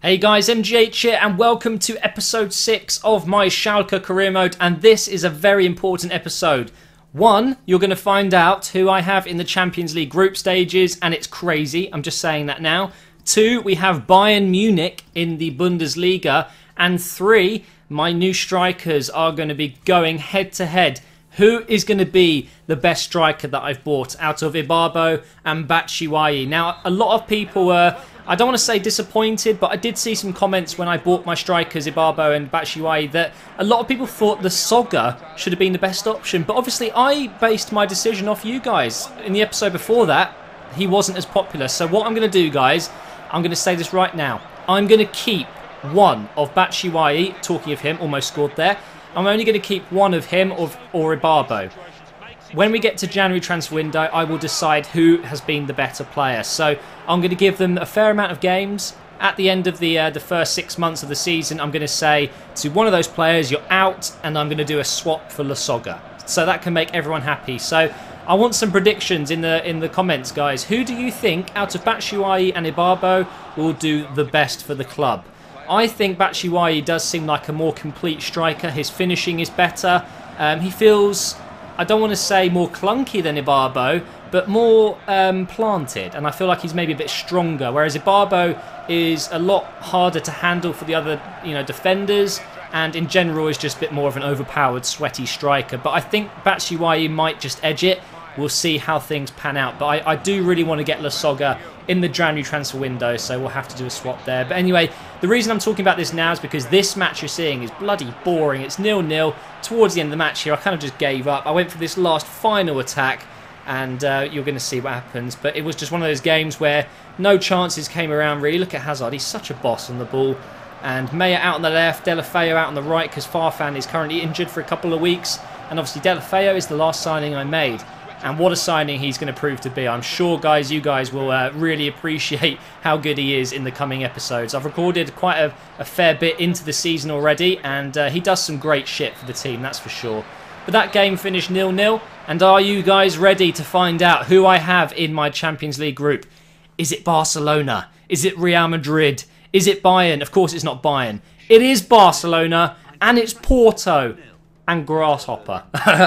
Hey guys, MGH here and welcome to episode 6 of my Schalke career mode, and this is a very important episode. 1, you're going to find out who I have in the Champions League group stages, and it's crazy, I'm just saying that now. 2, we have Bayern Munich in the Bundesliga, and 3, my new strikers are going to be going head to head. Who is going to be the best striker that I've bought out of Ibarbo and Batshuayi? Now, a lot of people were, I don't want to say disappointed, but I did see some comments when I bought my strikers, Ibarbo and Batshuayi, that a lot of people thought the Soga should have been the best option. But obviously, I based my decision off you guys. In the episode before that, he wasn't as popular. So what I'm going to do, guys, I'm going to say this right now. I'm going to keep one of Batshuayi, talking of him, almost scored there. I'm only going to keep one of him or Ibarbo. When we get to January transfer window, I will decide who has been the better player. So I'm going to give them a fair amount of games. At the end of the first 6 months of the season, I'm going to say to one of those players, you're out, and I'm going to do a swap for La Soga. So that can make everyone happy. So I want some predictions in the comments, guys. Who do you think, out of Batshuayi and Ibarbo, will do the best for the club? I think Batshuayi does seem like a more complete striker. His finishing is better. He feels, I don't want to say more clunky than Ibarbo, but more planted. And I feel like he's maybe a bit stronger. Whereas Ibarbo is a lot harder to handle for the other, defenders. And in general is just a bit more of an overpowered, sweaty striker. But I think Batshuayi might just edge it. We'll see how things pan out. But I do really want to get La Soga in the January transfer window, so we'll have to do a swap there. But anyway, the reason I'm talking about this now is because this match you're seeing is bloody boring. It's 0-0. Towards the end of the match here, I kind of just gave up. I went for this last final attack, and you're going to see what happens. But it was just one of those games where no chances came around, really. Look at Hazard. He's such a boss on the ball. And Maya out on the left, Deulofeu out on the right, because Farfan is currently injured for a couple of weeks. And obviously Deulofeu is the last signing I made. And what a signing he's going to prove to be. I'm sure, guys, you guys will really appreciate how good he is in the coming episodes. I've recorded quite a fair bit into the season already, and he does some great shit for the team, that's for sure. But that game finished 0-0, and are you guys ready to find out who I have in my Champions League group? Is it Barcelona? Is it Real Madrid? Is it Bayern? Of course it's not Bayern. It is Barcelona, and it's Porto and Grasshopper.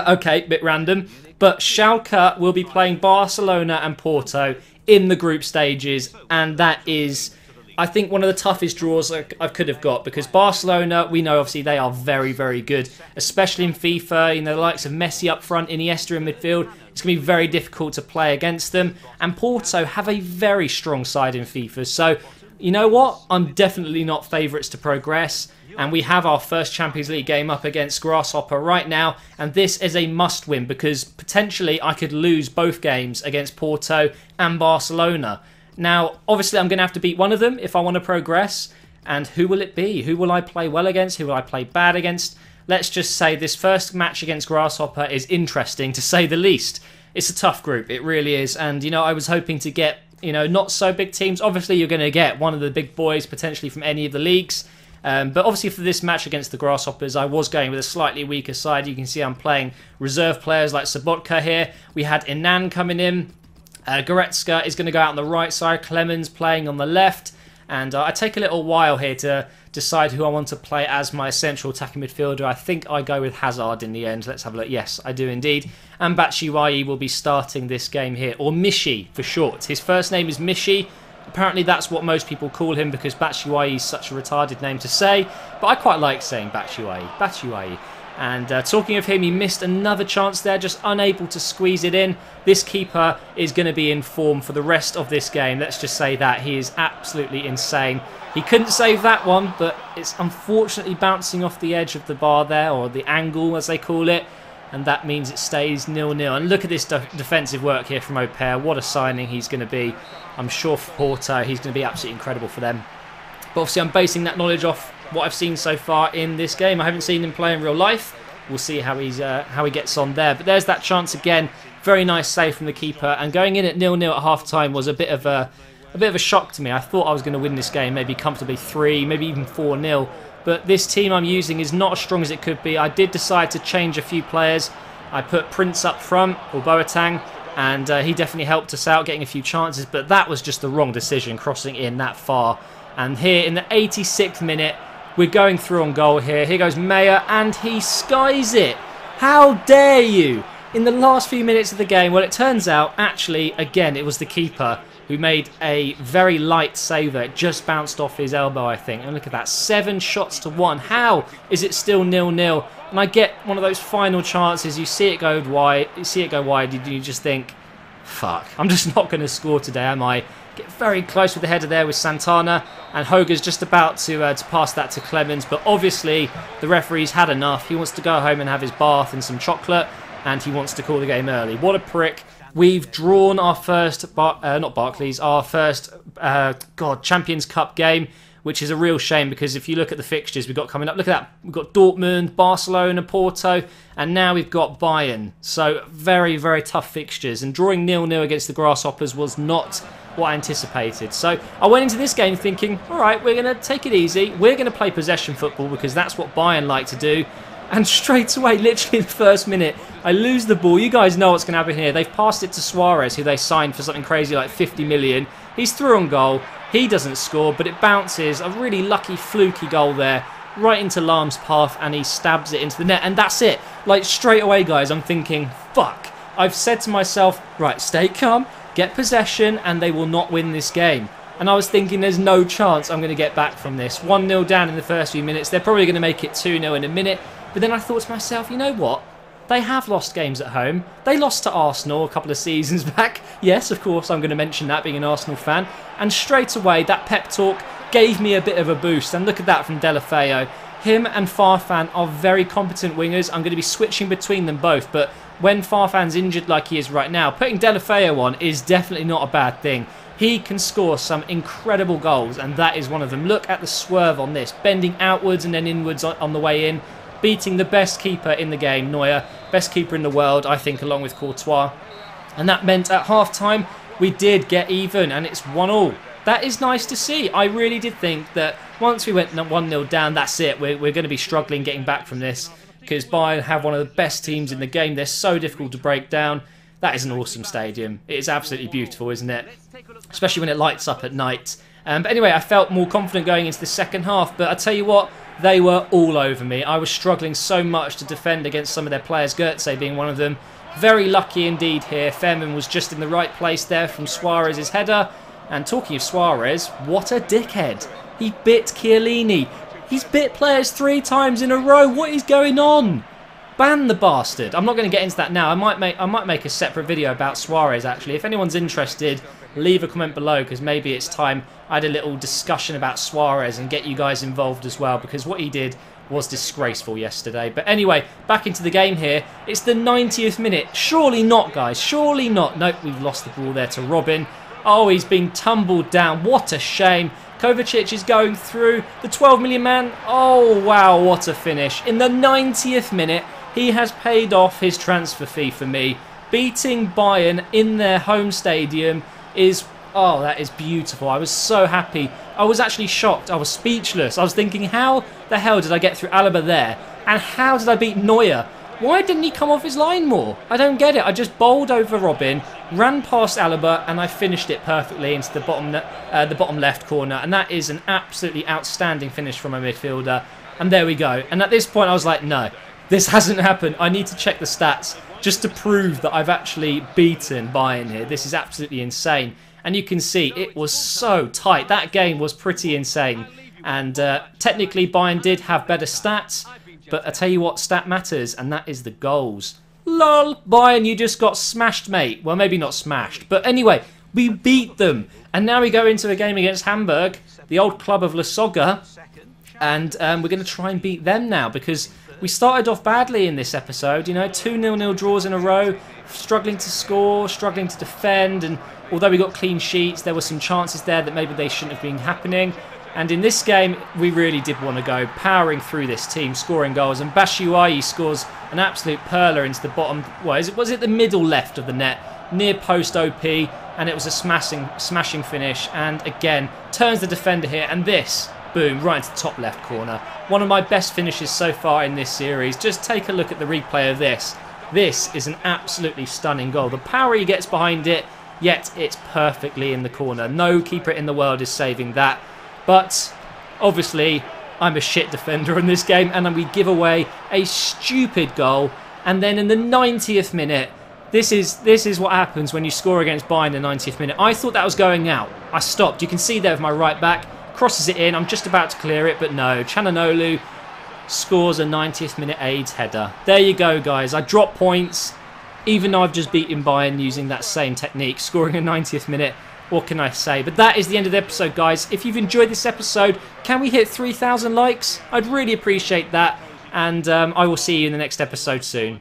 Okay, bit random. But Schalke will be playing Barcelona and Porto in the group stages, and that is, I think, one of the toughest draws I could have got, because Barcelona, we know obviously they are very, very good, especially in FIFA. The likes of Messi up front, Iniesta in midfield. It's going to be very difficult to play against them. And Porto have a very strong side in FIFA. So, you know what? I'm definitely not favourites to progress. And we have our first Champions League game up against Grasshopper right now. And this is a must-win, because potentially I could lose both games against Porto and Barcelona. Now, obviously, I'm going to have to beat one of them if I want to progress. And who will it be? Who will I play well against? Who will I play bad against? Let's just say this first match against Grasshopper is interesting, to say the least. It's a tough group. It really is. And, I was hoping to get, not so big teams. Obviously, you're going to get one of the big boys, potentially from any of the leagues. But obviously for this match against the Grasshoppers, I was going with a slightly weaker side. You can see I'm playing reserve players like Sobotka here. We had Inan coming in. Goretzka is going to go out on the right side. Clemens playing on the left. And I take a little while here to decide who I want to play as my central attacking midfielder. I think I go with Hazard in the end. Let's have a look. Yes, I do indeed. And Batshuayi will be starting this game here. Or Mishi for short. His first name is Mishi. Apparently that's what most people call him, because Batshuayi is such a retarded name to say. But I quite like saying Batshuayi. And talking of him, he missed another chance there, just unable to squeeze it in. This keeper is going to be in form for the rest of this game. Let's just say that. He is absolutely insane. He couldn't save that one, but it's unfortunately bouncing off the edge of the bar there, or the angle as they call it. And that means it stays 0-0. And look at this defensive work here from Opere. What a signing he's going to be. I'm sure for Porto, he's going to be absolutely incredible for them. But obviously I'm basing that knowledge off what I've seen so far in this game. I haven't seen him play in real life. We'll see how he gets on there. But there's that chance again. Very nice save from the keeper. And going in at 0-0 at half-time was a bit of a shock to me. I thought I was going to win this game, maybe comfortably 3, maybe even 4-0. But this team I'm using is not as strong as it could be. I did decide to change a few players. I put Prince up front, or Boateng, and he definitely helped us out, getting a few chances. But that was just the wrong decision, crossing in that far. And here in the 86th minute, we're going through on goal here. Here goes Mayer, and he skies it. How dare you? In the last few minutes of the game, well, it turns out, actually, again, it was the keeper who made a very light save there. It just bounced off his elbow, I think. And look at that, 7 shots to 1. How is it still 0-0? And I get one of those final chances. You see it go wide. You just think, fuck, I'm just not going to score today, am I? Get very close with the header there with Santana, and Hoger's just about to pass that to Clemens, but obviously the referee's had enough. He wants to go home and have his bath and some chocolate, and he wants to call the game early. What a prick. We've drawn our first, our first Champions Cup game, which is a real shame because if you look at the fixtures we've got coming up, look at that. We've got Dortmund, Barcelona, Porto, and now we've got Bayern. So very, very tough fixtures. And drawing 0-0 against the Grasshoppers was not what I anticipated. So I went into this game thinking, all right, we're going to take it easy. We're going to play possession football because that's what Bayern like to do. And straight away, literally in the first minute, I lose the ball. You guys know what's going to happen here. They've passed it to Suarez, who they signed for something crazy like 50 million. He's through on goal. He doesn't score, but it bounces. A really lucky, fluky goal there, right into Lahm's path, and he stabs it into the net. And that's it. Like, straight away, guys, I'm thinking, fuck. I've said to myself, right, stay calm, get possession, and they will not win this game. And I was thinking there's no chance I'm going to get back from this. 1-0 down in the first few minutes. They're probably going to make it 2-0 in a minute. But then I thought to myself, you know what? They have lost games at home. They lost to Arsenal a couple of seasons back. Yes, of course, I'm going to mention that, being an Arsenal fan. And straight away, that pep talk gave me a bit of a boost. And look at that from Deulofeu. Him and Farfan are very competent wingers. I'm going to be switching between them both. But when Farfan's injured like he is right now, putting Deulofeu on is definitely not a bad thing. He can score some incredible goals, and that is one of them. Look at the swerve on this. Bending outwards and then inwards on the way in. Beating the best keeper in the game, Neuer. Best keeper in the world, I think, along with Courtois. And that meant at half-time, we did get even, and it's 1-1. That is nice to see. I really did think that once we went 1-0 down, that's it. We're going to be struggling getting back from this, because Bayern have one of the best teams in the game. They're so difficult to break down. That is an awesome stadium. It is absolutely beautiful, isn't it? Especially when it lights up at night. But anyway, I felt more confident going into the second half. But I tell you what, they were all over me. I was struggling so much to defend against some of their players, Goetze being one of them. Very lucky indeed here. Fairman was just in the right place there from Suarez's header. And talking of Suarez, what a dickhead. He bit Chiellini. He's bit players 3 times in a row. What is going on? Ban the bastard. I'm not going to get into that now. I might make a separate video about Suarez, actually. If anyone's interested, leave a comment below, because maybe it's time I had a little discussion about Suarez and get you guys involved as well, because what he did was disgraceful yesterday. But anyway, back into the game here. It's the 90th minute. Surely not, guys. Surely not. Nope, we've lost the ball there to Robin. Oh, he's been tumbled down. What a shame. Kovacic is going through. The 12 million man. Oh, wow, what a finish. In the 90th minute, he has paid off his transfer fee for me. Beating Bayern in their home stadium is... oh, that is beautiful. I was so happy. I was actually shocked. I was speechless. I was thinking, how the hell did I get through Alaba there? And how did I beat Neuer? Why didn't he come off his line more? I don't get it. I just bowled over Robin, ran past Alaba, and I finished it perfectly into the bottom left corner. And that is an absolutely outstanding finish from a midfielder. And there we go. And at this point, I was like, no, this hasn't happened. I need to check the stats just to prove that I've actually beaten Bayern here. This is absolutely insane. And you can see it was so tight. That game was pretty insane. And technically, Bayern did have better stats. But I tell you what, stat matters, and that is the goals. Lol, Bayern, you just got smashed, mate. Well, maybe not smashed. But anyway, we beat them. And now we go into a game against Hamburg, the old club of La Soga. And we're going to try and beat them now, because we started off badly in this episode. You know, 2 0-0 draws in a row, struggling to score, struggling to defend. And although we got clean sheets, there were some chances there that maybe they shouldn't have been happening. And in this game, we really did want to go powering through this team, scoring goals. And Batshuayi scores an absolute perler into the bottom. Well, was it the middle left of the net, near post OP, and it was a smashing finish. And again, turns the defender here, and this, boom, right into the top left corner. One of my best finishes so far in this series. Just take a look at the replay of this. This is an absolutely stunning goal. The power he gets behind it, yet it's perfectly in the corner. No keeper in the world is saving that. But obviously, I'm a shit defender in this game, and we give away a stupid goal. And then in the 90th minute, this is what happens when you score against Bayern in the 90th minute. I thought that was going out. I stopped. You can see there with my right back. Crosses it in. I'm just about to clear it, but no. Çalhanoğlu scores a 90th minute AIDS header. There you go, guys. I drop points, even though I've just beaten Bayern using that same technique, scoring a 90th minute. What can I say? But that is the end of the episode, guys. If you've enjoyed this episode, can we hit 3,000 likes? I'd really appreciate that. And I will see you in the next episode soon.